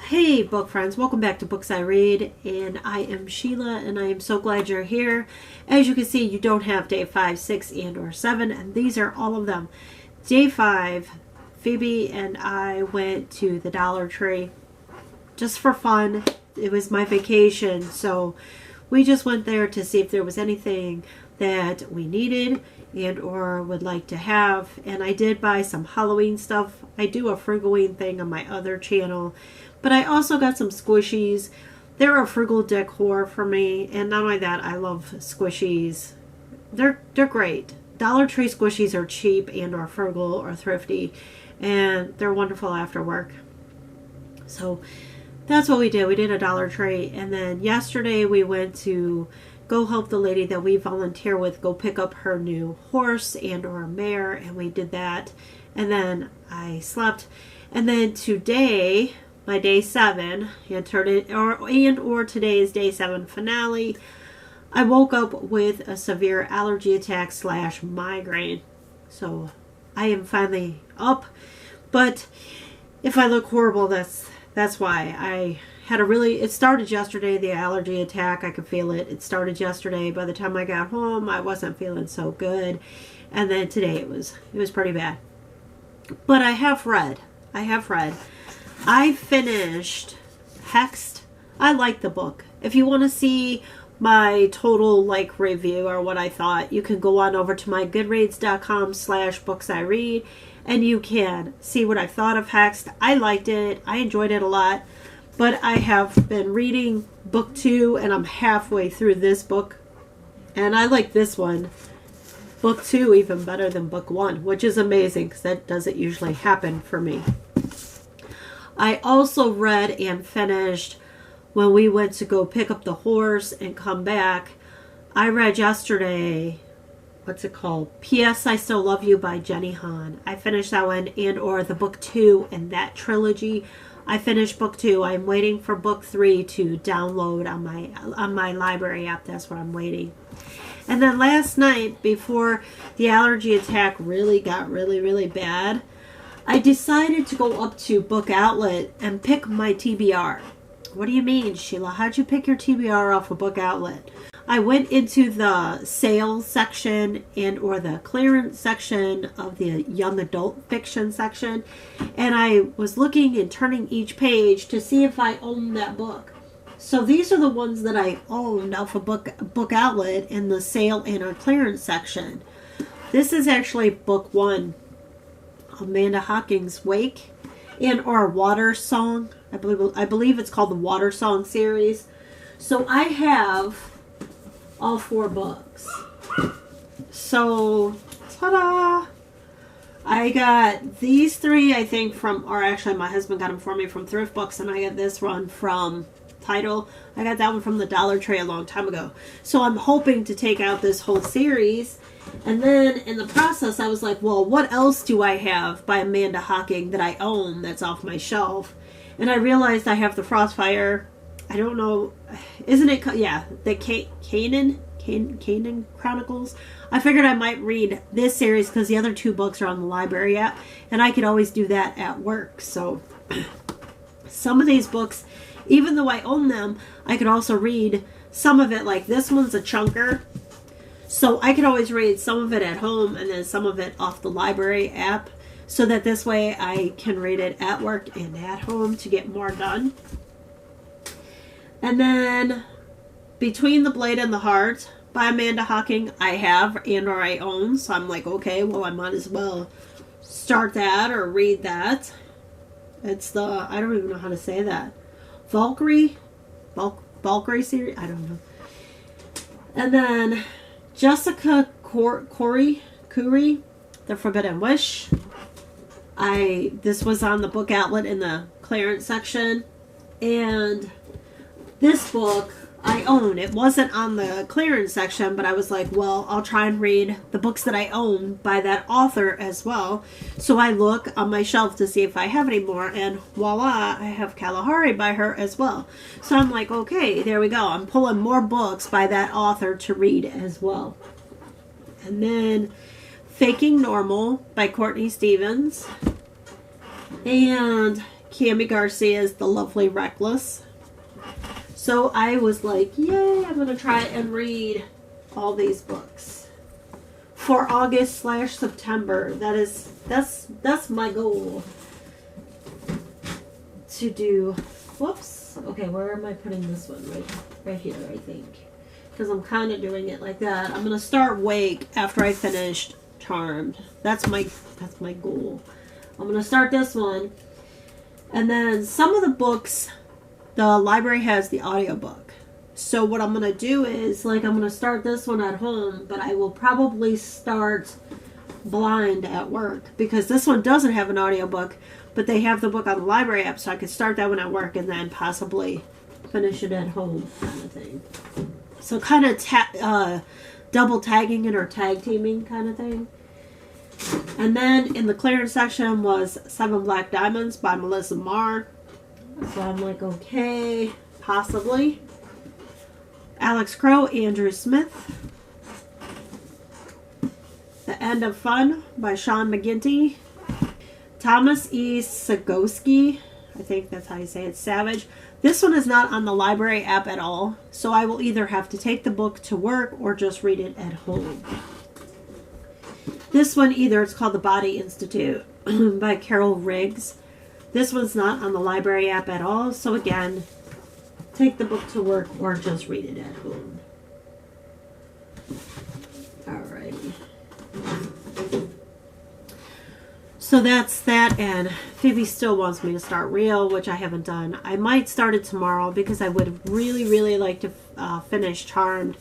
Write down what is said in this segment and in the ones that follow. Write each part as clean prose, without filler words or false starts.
Hey book friends, welcome back to Books I Read, and I am Sheila, and I am so glad you're here. As you can see, you don't have day 5, 6, and or 7, and these are all of them. Day 5, Phoebe and I went to the Dollar Tree just for fun. It was my vacation, so we just went there to see if there was anything that we needed and or would like to have. And I did buy some Halloween stuff. I do a Frugalween thing on my other channel, but I also got some squishies. They're a frugal decor for me, and not only that, I love squishies. They're great. Dollar Tree squishies are cheap and or frugal or thrifty, and they're wonderful after work. So that's what we did. We did a Dollar Tree, and then yesterday we went to go help the lady that we volunteer with go pick up her new horse and or mare, and we did that. And then I slept, and then today, my day 7, and today's day 7 finale, I woke up with a severe allergy attack / migraine. So I am finally up, but if I look horrible, that's why. I had it started yesterday, the allergy attack. I could feel it. It started yesterday. By the time I got home, I wasn't feeling so good. And then today it was pretty bad. But I have read. I finished Hexed. I like the book. If you want to see my total review or what I thought, you can go on over to my goodreads.com/booksiread and you can see what I thought of Hexed. I liked it. I enjoyed it a lot. But I have been reading book 2 and I'm halfway through this book. And I like this one, book 2, even better than book 1, which is amazing because that doesn't usually happen for me. I also read and finished when we went to go pick up the horse and come back. I read yesterday, what's it called? P.S. I Still Love You by Jenny Han. I finished that one, and or the book 2 in that trilogy. I finished book 2. I'm waiting for book 3 to download on my library app. That's what I'm waiting. And then last night, before the allergy attack really got really bad, I decided to go up to Book Outlet and pick my TBR. What do you mean, Sheila? How'd you pick your TBR off of Book Outlet? I went into the sales section and or the clearance section of the young adult fiction section, and I was looking and turning each page to see if I owned that book. So these are the ones that I owned off of Book Outlet in the sale and or clearance section. This is actually book 1, Amanda Hocking's Wake and or Water Song. I believe it's called the Water Song series. So I have all 4 books. So, ta-da! I got these 3, I think, or actually my husband got them for me from Thrift Books, and I got this one from Tidal. I got that one from the Dollar Tree a long time ago. So I'm hoping to take out this whole series. And then in the process, I was like, well, what else do I have by Amanda Hocking that I own that's off my shelf? And I realized I have the Frostfire. I don't know, isn't it? Yeah, the Canaan Chronicles. I figured I might read this series because the other 2 books are on the library app, and I could always do that at work. So some of these books, even though I own them, I could also read some of it. Like this one's a chunker, so I could always read some of it at home and then some of it off the library app, so that this way I can read it at work and at home to get more done. And then Between the Blade and the Heart by Amanda Hocking, I have and or I own. So I'm like, okay, well, I might as well start that or read that. It's the, I don't even know how to say that, Valkyrie series? I don't know. And then Jessica Curry, The Forbidden Wish. This was on the Book Outlet in the clearance section. And this book I own. It wasn't on the clearance section, but I was like, well, I'll try and read the books that I own by that author as well. So I look on my shelf to see if I have any more, and voila, I have Kalahari by her as well. So I'm like, okay, there we go. I'm pulling more books by that author to read as well. And then Faking Normal by Courtney Stevens. And Cami Garcia's The Lovely Reckless. So I was like, yay, I'm going to try and read all these books for August/September. That's my goal to do. Whoops. Okay, where am I putting this one? Right here, I think. Because I'm kind of doing it like that. I'm going to start Wake after I finished Charmed. That's my goal. I'm going to start this one. And then some of the books, the library has the audiobook. So what I'm going to do is, like, I'm going to start this one at home, but I will probably start Blind at work. Because this one doesn't have an audiobook, but they have the book on the library app, so I could start that one at work and then possibly finish it at home kind of thing. So kind of double tagging it or tag teaming kind of thing. And then in the clearance section was 7 Black Diamonds by Melissa Marr. So I'm like, okay, possibly. Alex Crow, Andrew Smith. The End of Fun by Sean McGinty. Thomas E. Sagoski, I think that's how you say it, Savage. This one is not on the library app at all, so I will either have to take the book to work or just read it at home. This one, it's called The Body Institute by Carol Riggs. This one's not on the library app at all, so again, take the book to work or just read it at home. Alrighty. So that's that, and Phoebe still wants me to start Real, which I haven't done. I might start it tomorrow because I would really, really like to finish Charmed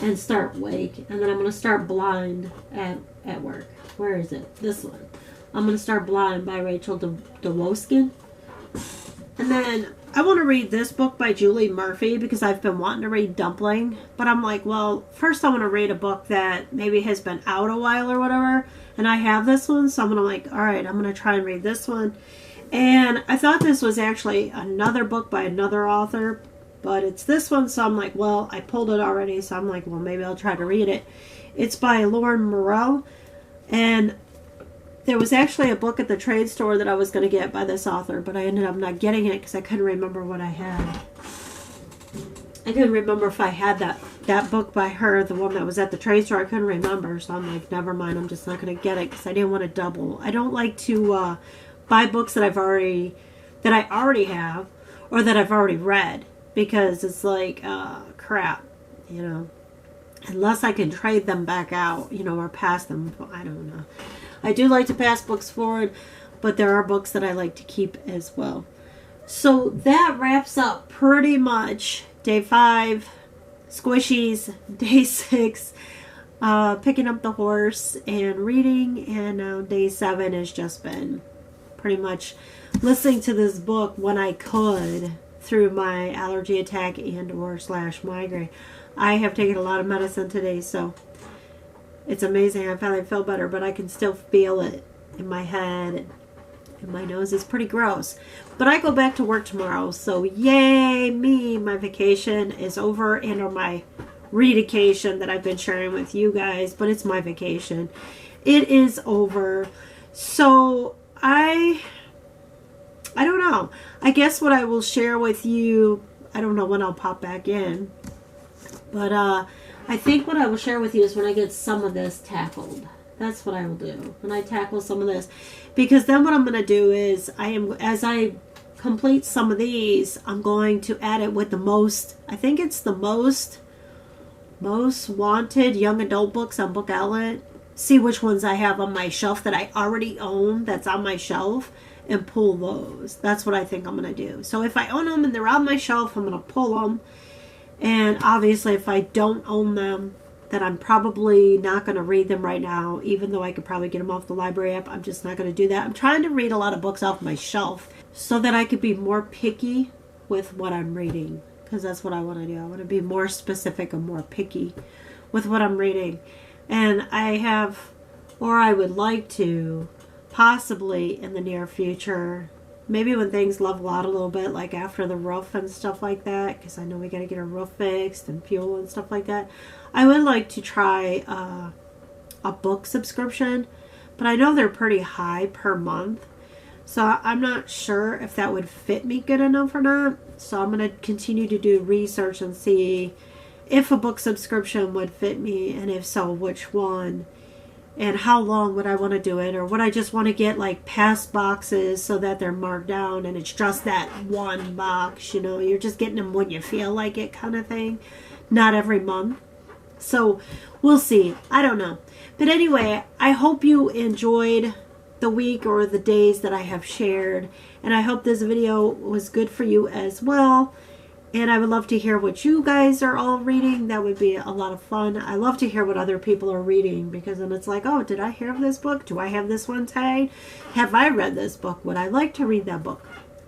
and start Wake. And then I'm going to start Blind at work. Where is it? This one. I'm going to start Blind by Rachel DeWoskin. And then I want to read this book by Julie Murphy because I've been wanting to read Dumpling. But I'm like, well, first I want to read a book that maybe has been out a while or whatever. And I have this one, so I'm going to like, all right, I'm going to try and read this one. And I thought this was actually another book by another author, but it's this one, so I'm like, well, I pulled it already, so I'm like, well, maybe I'll try to read it. It's by Lauren Morell, and there was actually a book at the trade store that I was going to get by this author, but I ended up not getting it because I couldn't remember what I had. I couldn't remember if I had that book by her, the one that was at the trade store. I couldn't remember, so I'm like, never mind, I'm just not going to get it because I didn't want to double. I don't like to buy books that I already have or that I've already read because it's like, crap, you know. Unless I can trade them back out, you know, or pass them. I don't know. I do like to pass books forward, but there are books that I like to keep as well. So that wraps up pretty much Day 5, Squishies, Day 6, picking up the horse and reading, and now Day 7 has just been pretty much listening to this book when I could through my allergy attack and or / migraine. I have taken a lot of medicine today, so it's amazing. I finally feel better, but I can still feel it in my head and my nose is pretty gross. But I go back to work tomorrow, so yay me, my vacation is over, and or my readication that I've been sharing with you guys, but it's my vacation. It is over. So I don't know. I guess what I will share with you, I don't know when I'll pop back in, but I think what I will share with you is when I get some of this tackled. That's what I will do when I tackle some of this, because then what I'm going to do is as I complete some of these, I'm going to add it with the most, I think it's the most wanted young adult books on Book Outlet. See which ones I have on my shelf that I already own that's on my shelf and pull those. That's what I think I'm going to do. So if I own them and they're on my shelf, I'm going to pull them. And obviously if I don't own them, then I'm probably not going to read them right now, even though I could probably get them off the library app. I'm just not going to do that. I'm trying to read a lot of books off my shelf so that I could be more picky with what I'm reading, because that's what I want to do. I want to be more specific and more picky with what I'm reading. And I would like to, possibly in the near future, maybe when things level out a little bit, like after the roof and stuff like that, because I know we got to get our roof fixed and fuel and stuff like that. I would like to try a book subscription, but I know they're pretty high per month. So I'm not sure if that would fit me good enough or not. So I'm going to continue to do research and see if a book subscription would fit me, and if so, which one, and how long would I want to do it, or would I just want to get like past boxes so that they're marked down and it's just that one box, you know, you're just getting them when you feel like it kind of thing, not every month. So we'll see. I don't know. But anyway, I hope you enjoyed the week or the days that I have shared, and I hope this video was good for you as well. And I would love to hear what you guys are all reading. That would be a lot of fun. I love to hear what other people are reading, because then it's like, oh, did I hear of this book? Do I have this one tagged? Have I read this book? Would I like to read that book?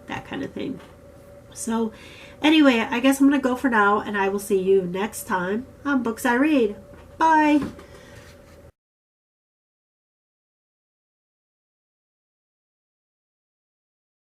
That kind of thing. So anyway, I guess I'm going to go for now, and I will see you next time on Books I Read. Bye.